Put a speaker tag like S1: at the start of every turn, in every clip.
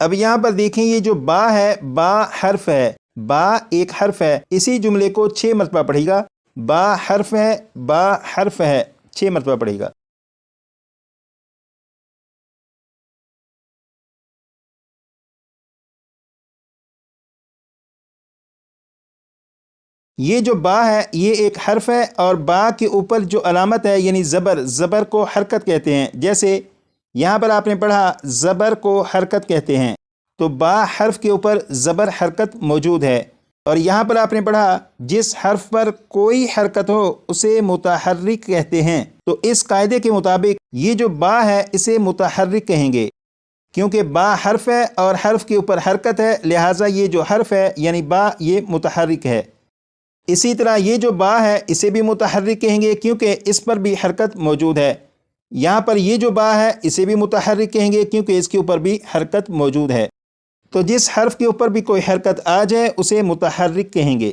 S1: اب یہاں پر دیکھیں یہ جو با ہے، با حرف ہے، با ایک حرف ہے، اسی جملے کو 6 مرتبہ پڑھے گا۔ با حرف ہے، با حرف ہے، 6 مرتبہ پڑھے گا۔ یہ جو با ہے یہ ایک حرف ہے، اور با کے اوپر جو علامت ہے یعنی زبر، زبر کو حرکت کہتے ہیں۔ جیسے یہاں پر آپ نے پڑھا زبر کو حرکت کہتے ہیں، تو با حرف کے اوپر زبر حرکت موجود ہے۔ اور یہاں پر آپ نے پڑھا جس حرف پر کوئی حرکت ہو اسے متحرک کہتے ہیں، تو اس قاعدے کے مطابق یہ جو با ہے اسے متحرک کہیں گے، کیونکہ با حرف ہے اور حرف کے اوپر حرکت ہے، لہٰذا یہ جو حرف ہے یعنی با یہ متحرک ہے۔ اسی طرح یہ جو با ہے اسے بھی متحرک کہیں گے کیونکہ اس پر بھی حرکت موجود ہے۔ یہاں پر یہ جو با ہے اسے بھی متحرک کہیں گے کیونکہ اس کے اوپر بھی حرکت موجود ہے۔ تو جس حرف کے اوپر بھی کوئی حرکت آ جائے اسے متحرک کہیں گے۔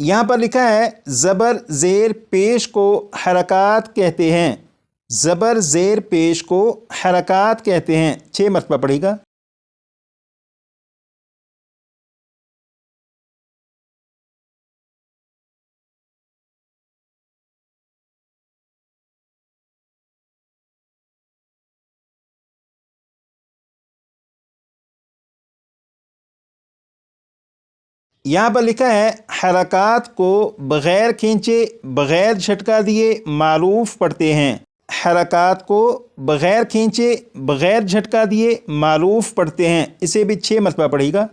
S1: یہاں پر لکھا ہے زبر زیر پیش کو حرکات کہتے ہیں، زبر زیر پیش کو حرکات کہتے ہیں، 6 مرتبہ پڑھے گا۔ یہاں پر لکھا ہے حرکات کو بغیر کھینچے بغیر جھٹکا دیے معروف پڑھتے ہیں، حرکات کو بغیر کھینچے بغیر جھٹکا دیے معروف پڑھتے ہیں، اسے بھی 6 مرتبہ پڑھے گا۔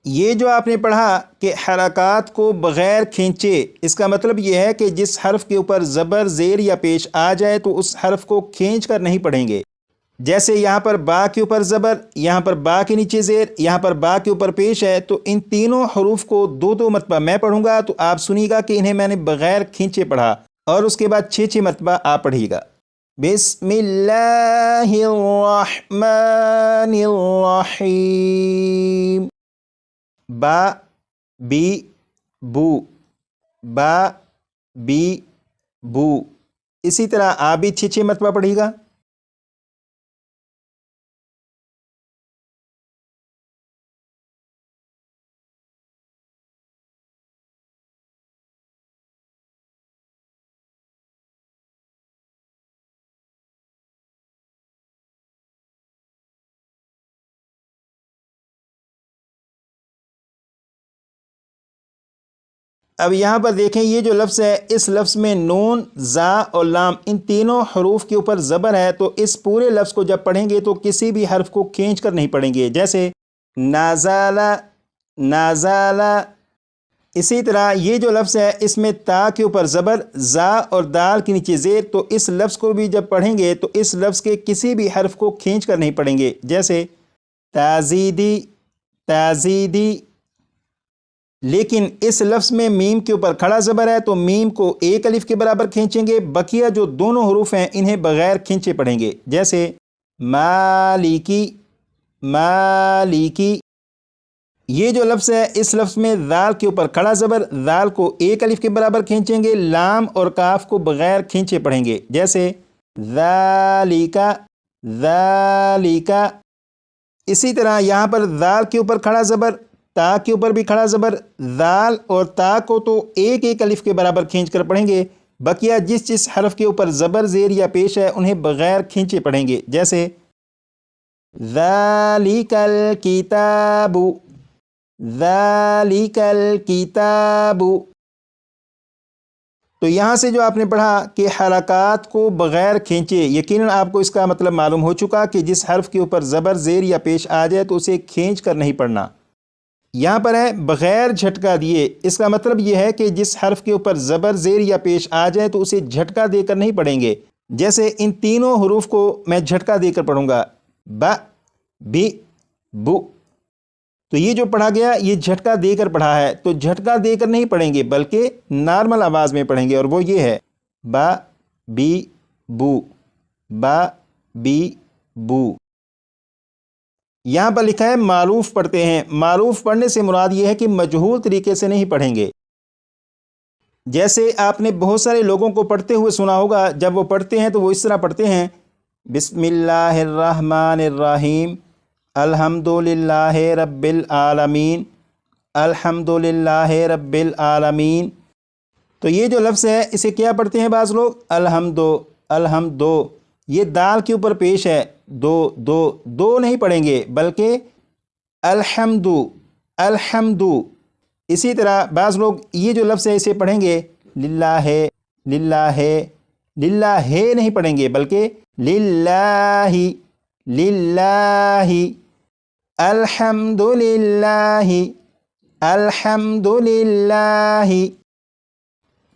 S1: یہ جو آپ نے پڑھا کہ حرکات کو بغیر کھینچے، اس کا مطلب یہ ہے کہ جس حرف کے اوپر زبر زیر یا پیش آ جائے تو اس حرف کو کھینچ کر نہیں پڑھیں گے۔ جیسے یہاں پر با کے اوپر زبر، یہاں پر با کے نیچے زیر، یہاں پر با کے اوپر پیش ہے، تو ان تینوں حروف کو 2 مرتبہ میں پڑھوں گا تو آپ سنیے گا کہ انہیں میں نے بغیر کھینچے پڑھا، اور اس کے بعد 6 مرتبہ آپ پڑھیے گا۔ بسم اللہ الرحمن الرحیم، با بی بو، با بی بو، اسی طرح آپ بھی 6 مرتبہ پڑھیے گا۔ اب یہاں پر دیکھیں یہ جو لفظ ہے، اس لفظ میں نون، زا اور لام ان تینوں حروف کے اوپر زبر ہے، تو اس پورے لفظ کو جب پڑھیں گے تو کسی بھی حرف کو کھینچ کر نہیں پڑھیں گے، جیسے نازالا، نازالا۔ اسی طرح یہ جو لفظ ہے اس میں تا کے اوپر زبر، زا اور دال کے نیچے زیر، تو اس لفظ کو بھی جب پڑھیں گے تو اس لفظ کے کسی بھی حرف کو کھینچ کر نہیں پڑھیں گے، جیسے تازیدی، تازیدی۔ لیکن اس لفظ میں میم کے اوپر کھڑا زبر ہے تو میم کو ایک الف کے برابر کھینچیں گے، بقیہ جو دونوں حروف ہیں انہیں بغیر کھینچے پڑھیں گے، جیسے مالکی، مالکی۔ یہ جو لفظ ہے اس لفظ میں ذال کے اوپر کھڑا زبر، ذال کو ایک الف کے برابر کھینچیں گے، لام اور کاف کو بغیر کھینچے پڑھیں گے، جیسے ذالکا، ذالکا۔ اسی طرح یہاں پر ذال کے اوپر کھڑا زبر، تا کے اوپر بھی کھڑا زبر، ذال اور تا کو تو ایک ایک الف کے برابر کھینچ کر پڑھیں گے، بقیہ جس حرف کے اوپر زبر زیر یا پیش ہے انہیں بغیر کھینچے پڑھیں گے، جیسے ذالک الکتاب، ذالک الکتاب۔ تو یہاں سے جو آپ نے پڑھا کہ حرکات کو بغیر کھینچے، یقیناً آپ کو اس کا مطلب معلوم ہو چکا کہ جس حرف کے اوپر زبر زیر یا پیش آ جائے تو اسے کھینچ کر نہیں پڑھنا۔ یہاں پر ہے بغیر جھٹکا دیے، اس کا مطلب یہ ہے کہ جس حرف کے اوپر زبر زیر یا پیش آ جائے تو اسے جھٹکا دے کر نہیں پڑھیں گے۔ جیسے ان تینوں حروف کو میں جھٹکا دے کر پڑھوں گا، با، بی، بو، تو یہ جو پڑھا گیا یہ جھٹکا دے کر پڑھا ہے، تو جھٹکا دے کر نہیں پڑھیں گے بلکہ نارمل آواز میں پڑھیں گے، اور وہ یہ ہے با، بی، بو، با، بی، بو۔ یہاں پر لکھا ہے معروف پڑھتے ہیں، معروف پڑھنے سے مراد یہ ہے کہ مجہول طریقے سے نہیں پڑھیں گے۔ جیسے آپ نے بہت سارے لوگوں کو پڑھتے ہوئے سنا ہوگا، جب وہ پڑھتے ہیں تو وہ اس طرح پڑھتے ہیں، بسم اللہ الرحمن الرحیم، الحمد للہ رب العالمین، الحمد للہ رب العالمین۔ تو یہ جو لفظ ہے اسے کیا پڑھتے ہیں بعض لوگ؟ الحمدو، الحمدو، یہ دال کے اوپر پیش ہے، دو دو دو نہیں پڑھیں گے بلکہ الحمدو، الحمدو۔ اسی طرح بعض لوگ یہ جو لفظ ہے اسے پڑھیں گے للہ، للہ، للہ نہیں پڑھیں گے بلکہ للہ، للہ، الحمد للہ، الحمد للہ۔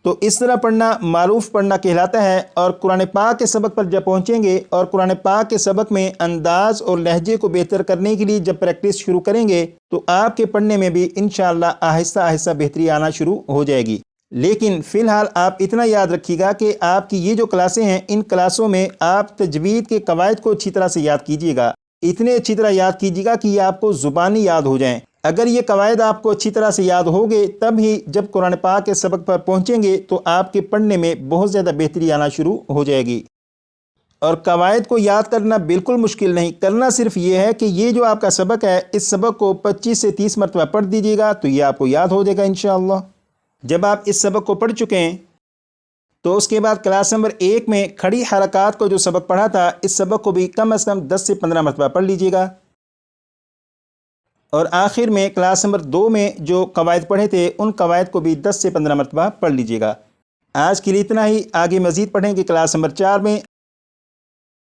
S1: تو اس طرح پڑھنا معروف پڑھنا کہلاتا ہے۔ اور قرآن پاک کے سبق پر جب پہنچیں گے اور قرآن پاک کے سبق میں انداز اور لہجے کو بہتر کرنے کے لیے جب پریکٹس شروع کریں گے تو آپ کے پڑھنے میں بھی انشاءاللہ آہستہ آہستہ بہتری آنا شروع ہو جائے گی۔ لیکن فی الحال آپ اتنا یاد رکھیے گا کہ آپ کی یہ جو کلاسیں ہیں ان کلاسوں میں آپ تجوید کے قواعد کو اچھی طرح سے یاد کیجیے گا، اتنے اچھی طرح یاد کیجیے گا کہ یہ آپ کو زبانی یاد ہو جائیں۔ اگر یہ قواعد آپ کو اچھی طرح سے یاد ہوگے تب ہی جب قرآن پاک کے سبق پر پہنچیں گے تو آپ کے پڑھنے میں بہت زیادہ بہتری آنا شروع ہو جائے گی۔ اور قواعد کو یاد کرنا بالکل مشکل نہیں، کرنا صرف یہ ہے کہ یہ جو آپ کا سبق ہے اس سبق کو 25 سے 30 مرتبہ پڑھ دیجیے گا تو یہ آپ کو یاد ہو جائے گا انشاءاللہ۔ جب آپ اس سبق کو پڑھ چکے ہیں تو اس کے بعد کلاس نمبر 1 میں کھڑی حرکات کو جو سبق پڑھا تھا اس سبق کو بھی کم از کم 10 سے 15 مرتبہ پڑھ لیجیے گا۔ اور آخر میں کلاس نمبر 2 میں جو قواعد پڑھے تھے ان قواعد کو بھی 10 سے 15 مرتبہ پڑھ لیجیے گا۔ آج کے لیے اتنا ہی، آگے مزید پڑھیں گے کلاس نمبر 4 میں۔